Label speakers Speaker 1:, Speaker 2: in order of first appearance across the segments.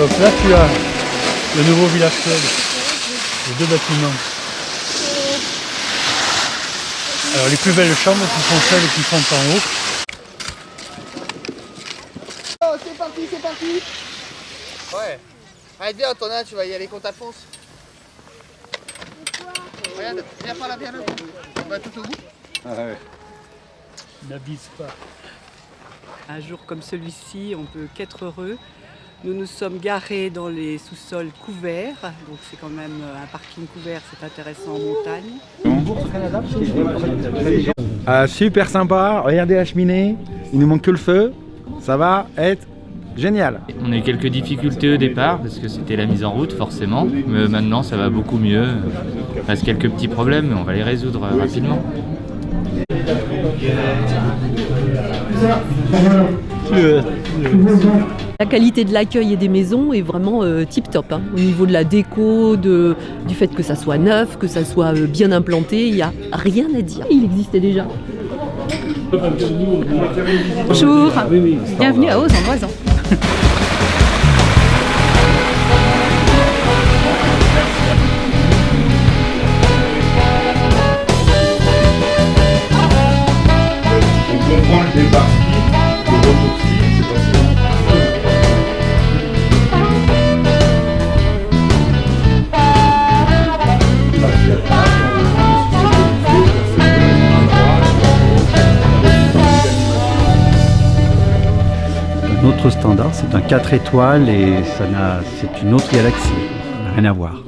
Speaker 1: Donc là tu as le nouveau village club, les deux bâtiments. Alors les plus belles chambres ce sont celles qui sont en haut.
Speaker 2: Oh, c'est parti, c'est parti. Ouais. Allez, viens, Antonin, tu vas y aller contre Alphonse. Regarde, viens par là, viens là. On va tout au bout.
Speaker 1: Ah ouais. N'abuse pas.
Speaker 3: Un jour comme celui-ci, on peut qu'être heureux. Nous nous sommes garés dans les sous-sols couverts, donc c'est quand même un parking couvert, c'est intéressant en montagne.
Speaker 4: Ah, super sympa, regardez la cheminée, il nous manque que le feu, ça va être génial.
Speaker 5: On a eu quelques difficultés au départ parce que c'était la mise en route forcément, mais maintenant ça va beaucoup mieux. Il reste quelques petits problèmes mais on va les résoudre rapidement.
Speaker 6: La qualité de l'accueil et des maisons est vraiment tip-top. Au niveau de la déco, du fait que ça soit neuf, que ça soit bien implanté, il n'y a rien à dire. Il existait déjà.
Speaker 7: Bonjour, bienvenue à Auze en Moisan.
Speaker 8: Notre standard, c'est un 4 étoiles et c'est une autre galaxie, rien à voir.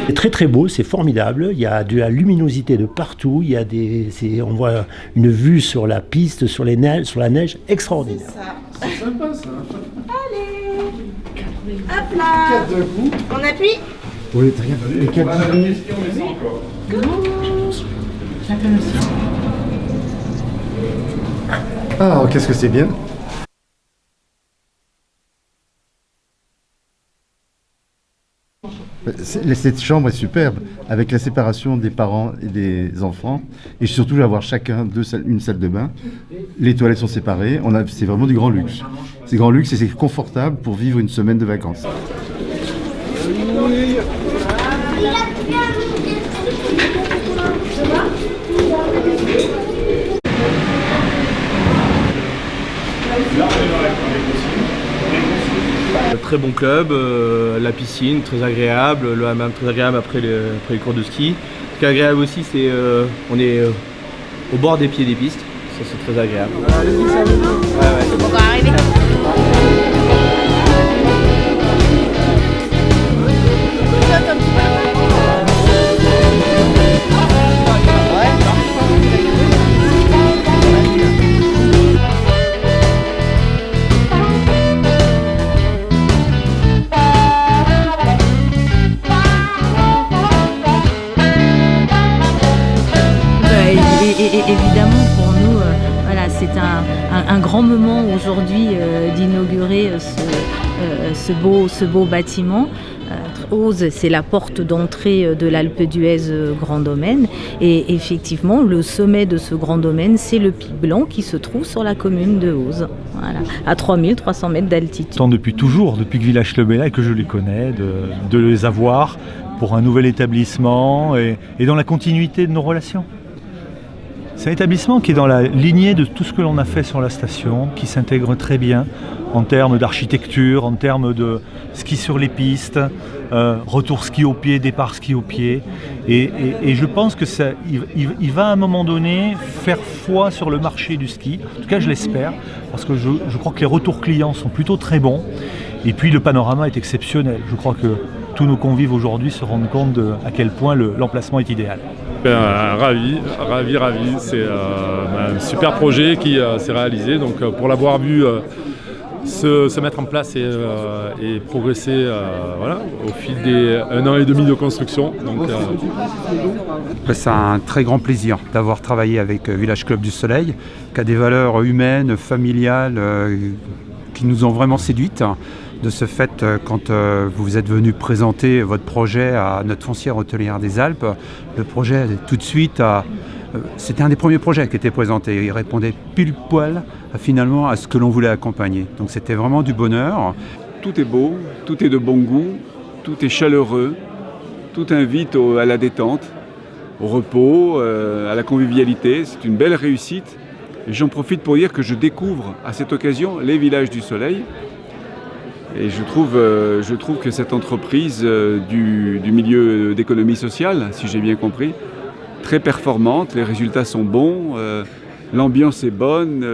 Speaker 9: C'est très très beau, c'est formidable, il y a de la luminosité de partout, on voit une vue sur la piste, sur la neige extraordinaire.
Speaker 2: C'est sympa ça. Allez, hop là, on appuie.
Speaker 4: Oui, très bien. Les 4 Ah, qu'est-ce que c'est bien. Cette chambre est superbe, avec la séparation des parents et des enfants, et surtout avoir chacun une salle de bain. Les toilettes sont séparées, c'est vraiment du grand luxe. C'est grand luxe et c'est confortable pour vivre une semaine de vacances.
Speaker 10: Très bon club, la piscine très agréable, le hammam très agréable après les cours de ski. Ce qui est agréable aussi, c'est on est au bord des pieds des pistes, ça c'est très agréable.
Speaker 7: On va arriver.
Speaker 11: Évidemment pour nous, voilà, c'est un grand moment aujourd'hui d'inaugurer ce beau bâtiment. Auze, c'est la porte d'entrée de l'Alpe d'Huez Grand Domaine et effectivement le sommet de ce grand domaine c'est le Pic Blanc qui se trouve sur la commune de Auze, voilà, à 3300 mètres d'altitude.
Speaker 12: Depuis toujours, depuis que Village Club est là et que je les connais, de les avoir pour un nouvel établissement et dans la continuité de nos relations. C'est un établissement qui est dans la lignée de tout ce que l'on a fait sur la station, qui s'intègre très bien en termes d'architecture, en termes de ski sur les pistes, retour ski au pied, départ ski au pied. Et je pense que il va à un moment donné faire foi sur le marché du ski. En tout cas, je l'espère, parce que je crois que les retours clients sont plutôt très bons. Et puis le panorama est exceptionnel. Je crois que tous nos convives aujourd'hui se rendent compte à quel point l'emplacement est idéal.
Speaker 13: Ravi, c'est un super projet qui s'est réalisé, donc pour l'avoir vu se mettre en place et progresser voilà, au fil des 1 an et demi de construction. Donc,
Speaker 8: c'est un très grand plaisir d'avoir travaillé avec Village Club du Soleil, qui a des valeurs humaines, familiales, qui nous ont vraiment séduites. De ce fait, quand vous êtes venu présenter votre projet à notre foncière hôtelière des Alpes, le projet tout de suite c'était un des premiers projets qui était présenté. Il répondait pile poil finalement à ce que l'on voulait accompagner. Donc c'était vraiment du bonheur.
Speaker 14: Tout est beau, tout est de bon goût, tout est chaleureux, tout invite à la détente, au repos, à la convivialité. C'est une belle réussite. Et j'en profite pour dire que je découvre à cette occasion les Villages du Soleil. Et je trouve que cette entreprise du milieu d'économie sociale, si j'ai bien compris, très performante, les résultats sont bons, l'ambiance est bonne,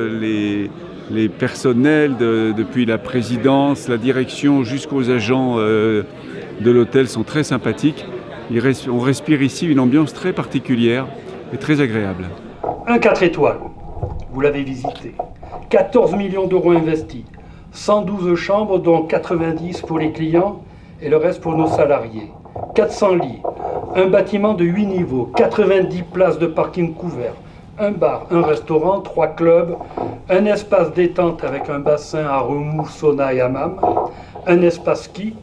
Speaker 14: les personnels depuis la présidence, la direction jusqu'aux agents de l'hôtel sont très sympathiques. On respire ici une ambiance très particulière et très agréable.
Speaker 15: Un 4 étoiles, vous l'avez visité, 14 millions d'euros investis, 112 chambres dont 90 pour les clients et le reste pour nos salariés. 400 lits, un bâtiment de 8 niveaux, 90 places de parking couverts, un bar, un restaurant, 3 clubs, un espace détente avec un bassin à remous, sauna et hammam, un espace ski,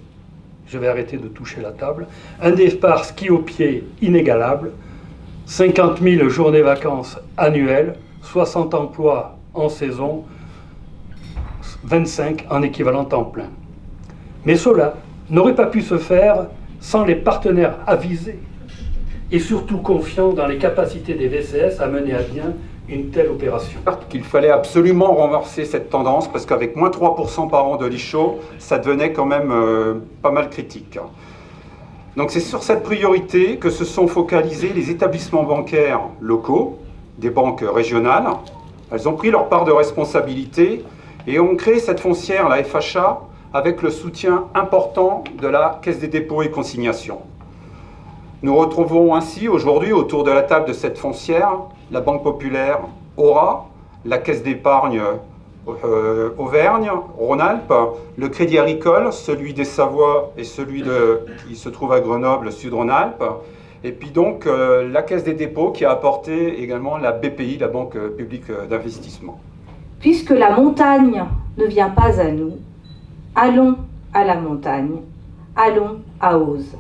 Speaker 15: je vais arrêter de toucher la table, un espace ski au pied inégalable, 50 000 journées vacances annuelles, 60 emplois en saison, 25 en équivalent temps plein. Mais cela n'aurait pas pu se faire sans les partenaires avisés et surtout confiants dans les capacités des VCS à mener à bien une telle opération.
Speaker 8: Qu'il fallait absolument renverser cette tendance parce qu'avec moins 3% par an de lits chauds, ça devenait quand même pas mal critique. Donc c'est sur cette priorité que se sont focalisés les établissements bancaires locaux, des banques régionales. Elles ont pris leur part de responsabilité et ont créé cette foncière, la FHA, avec le soutien important de la Caisse des dépôts et consignations. Nous retrouvons ainsi aujourd'hui autour de la table de cette foncière la Banque populaire Aura, la Caisse d'épargne Auvergne, Rhône-Alpes, le Crédit Agricole, celui des Savoies et celui qui se trouve à Grenoble, Sud-Rhône-Alpes, et puis donc la Caisse des dépôts qui a apporté également la BPI, la Banque publique d'investissement.
Speaker 11: Puisque la montagne ne vient pas à nous, allons à la montagne, allons à Auze.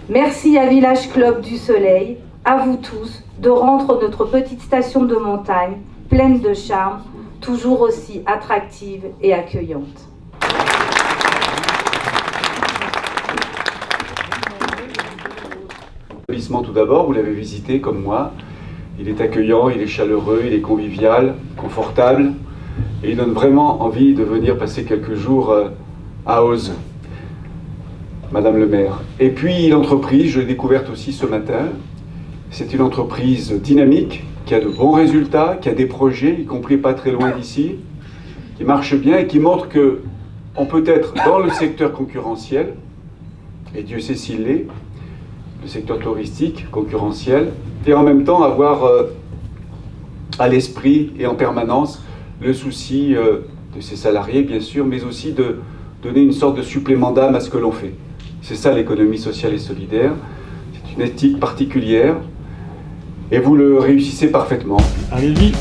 Speaker 11: Merci à Village Club du Soleil, à vous tous, de rendre notre petite station de montagne pleine de charme, toujours aussi attractive et accueillante.
Speaker 14: L'établissement tout d'abord, vous l'avez visité comme moi. Il est accueillant, il est chaleureux, il est convivial, confortable. Et il donne vraiment envie de venir passer quelques jours à Auze, Madame le maire. Et puis l'entreprise, je l'ai découverte aussi ce matin, c'est une entreprise dynamique, qui a de bons résultats, qui a des projets, y compris pas très loin d'ici, qui marche bien et qui montre qu'on peut être dans le secteur concurrentiel, et Dieu sait s'il l'est, le secteur touristique concurrentiel, et en même temps avoir à l'esprit et en permanence le souci de ses salariés, bien sûr, mais aussi de donner une sorte de supplément d'âme à ce que l'on fait. C'est ça l'économie sociale et solidaire. C'est une éthique particulière et vous le réussissez parfaitement.
Speaker 1: Allez-y,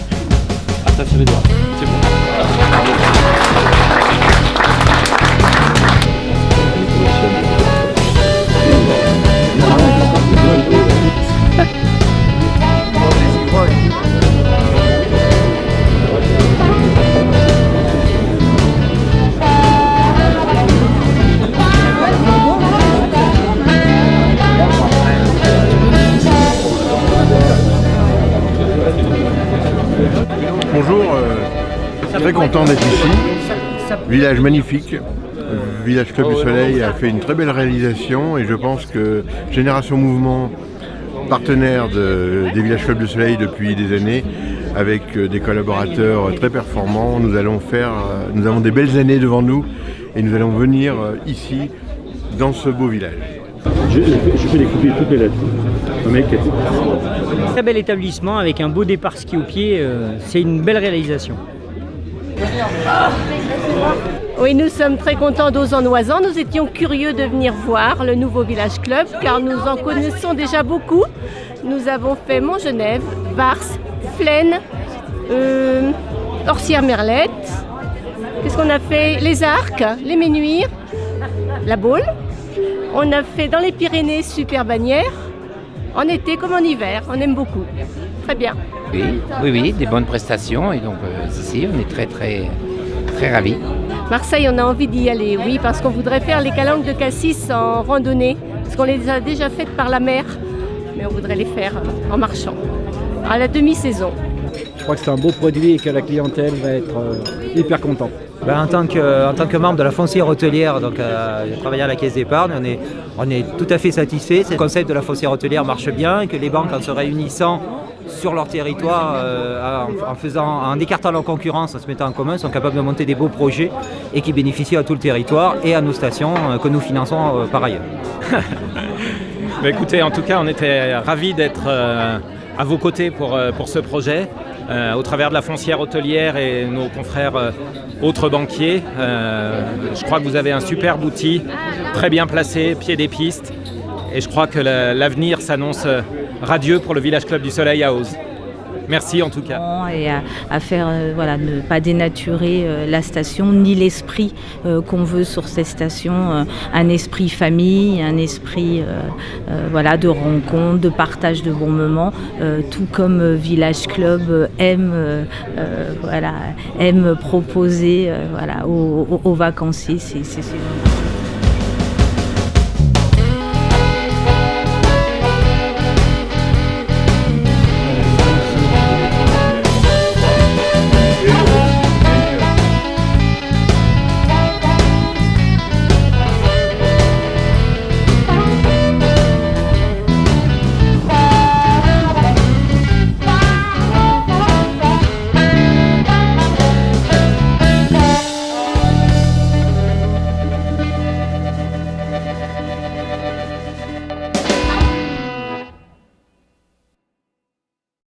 Speaker 1: attachez les doigts, c'est bon.
Speaker 16: Bonjour, très content d'être ici. Village magnifique. Village Club du Soleil a fait une très belle réalisation et je pense que Génération Mouvement, partenaire des Villages Club du Soleil depuis des années, avec des collaborateurs très performants, nous avons des belles années devant nous et nous allons venir ici, dans ce beau village.
Speaker 1: Je fais découper toutes les lettres. Le mec est...
Speaker 17: Très bel établissement avec un beau départ ski au pied, c'est une belle réalisation.
Speaker 18: Oui, nous sommes très contents d'Auze-en-Oisans. Nous étions curieux de venir voir le nouveau Village Club car nous en connaissons déjà beaucoup. Nous avons fait Montgenèvre, Vars, Flaine, Orsières-Merlette Qu'est-ce qu'on a fait? Les arcs, les menuires, la Baule. On a fait dans les Pyrénées Super Bannière. En été comme en hiver, on aime beaucoup. Très bien.
Speaker 19: Oui, des bonnes prestations et donc ici on est très ravis.
Speaker 18: Marseille, on a envie d'y aller, oui, parce qu'on voudrait faire les calanques de Cassis en randonnée, parce qu'on les a déjà faites par la mer, mais on voudrait les faire en marchant, à la demi-saison.
Speaker 20: Je crois que c'est un beau produit et que la clientèle va être hyper contente.
Speaker 17: En tant que membre de la foncière hôtelière, donc j'ai travaillé à la Caisse d'épargne, on est tout à fait satisfait. Le concept de la foncière hôtelière marche bien et que les banques, en se réunissant sur leur territoire, en écartant leur concurrence, en se mettant en commun, sont capables de monter des beaux projets et qui bénéficient à tout le territoire et à nos stations que nous finançons par ailleurs.
Speaker 21: Écoutez, en tout cas, on était ravis d'être à vos côtés pour ce projet. Au travers de la foncière hôtelière et nos confrères autres banquiers. Je crois que vous avez un superbe outil, très bien placé, pied des pistes. Et je crois que l'avenir s'annonce radieux pour le Village Club du Soleil à Eauze. Merci en tout cas.
Speaker 11: Et à faire, ne pas dénaturer la station, ni l'esprit qu'on veut sur cette station, un esprit famille, un esprit de rencontre, de partage de bons moments, tout comme Village Club aime proposer aux vacanciers. C'est